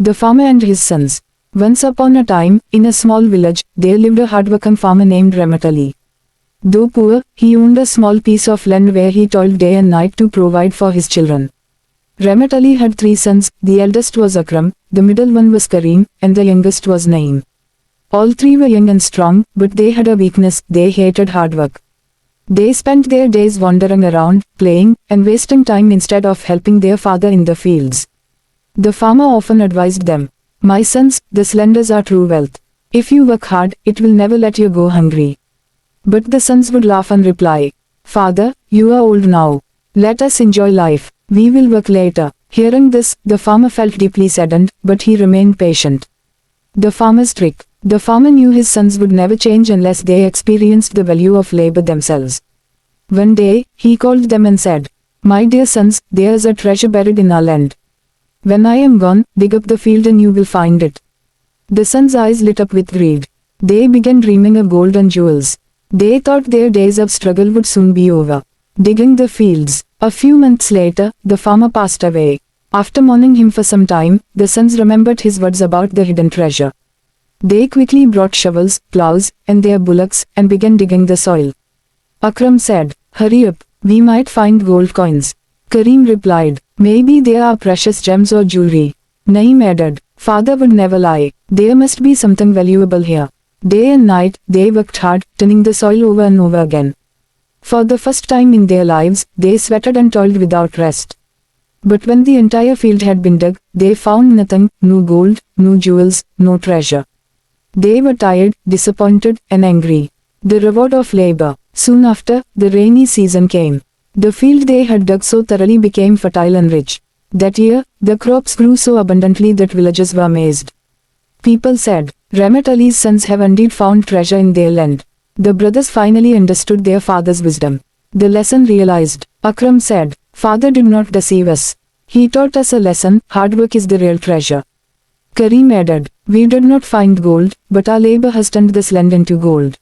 The Farmer and His Sons. Once upon a time, in a small village, there lived a hardworking farmer named Rahmat Ali. Though poor, he owned a small piece of land where he toiled day and night to provide for his children. Rahmat Ali had 3 sons, the eldest was Akram, the middle one was Kareem, and the youngest was Naeem. All 3 were young and strong, but they had a weakness: they hated hard work. They spent their days wandering around, playing, and wasting time instead of helping their father in the fields. The farmer often advised them, "My sons, the slenders are true wealth. If you work hard, it will never let you go hungry." But the sons would laugh and reply, "Father, you are old now. Let us enjoy life. We will work later." Hearing this, the farmer felt deeply saddened, but he remained patient. The farmer's trick. The farmer knew his sons would never change unless they experienced the value of labor themselves. One day, he called them and said, "My dear sons, there is a treasure buried in our land. When I am gone, dig up the field and you will find it." The sons' eyes lit up with greed. They began dreaming of gold and jewels. They thought their days of struggle would soon be over. Digging the fields. A few months later, the farmer passed away. After mourning him for some time, the sons remembered his words about the hidden treasure. They quickly brought shovels, plows, and their bullocks, and began digging the soil. Akram said, "Hurry up, we might find gold coins." Kareem replied, "Maybe there are precious gems or jewelry." Naeem added, "Father would never lie. There must be something valuable here." Day and night, they worked hard, turning the soil over and over again. For the first time in their lives, they sweated and toiled without rest. But when the entire field had been dug, they found nothing: no gold, no jewels, no treasure. They were tired, disappointed, and angry. The reward of labor. Soon after, the rainy season came. The field they had dug so thoroughly became fertile and rich. That year, the crops grew so abundantly that villagers were amazed. People said, "Rahmat Ali's sons have indeed found treasure in their land." The brothers finally understood their father's wisdom. The lesson realized. Akram said, "Father did not deceive us. He taught us a lesson: hard work is the real treasure." Kareem added, "We did not find gold, but our labor has turned this land into gold."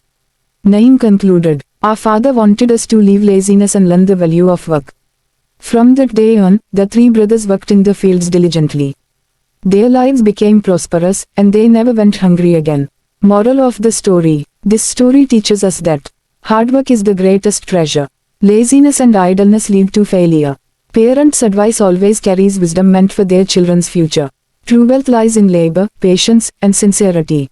Naeem concluded, "Our father wanted us to leave laziness and learn the value of work." From that day on, the 3 brothers worked in the fields diligently. Their lives became prosperous, and they never went hungry again. Moral of the story. This story teaches us that hard work is the greatest treasure. Laziness and idleness lead to failure. Parents' advice always carries wisdom meant for their children's future. True wealth lies in labor, patience, and sincerity.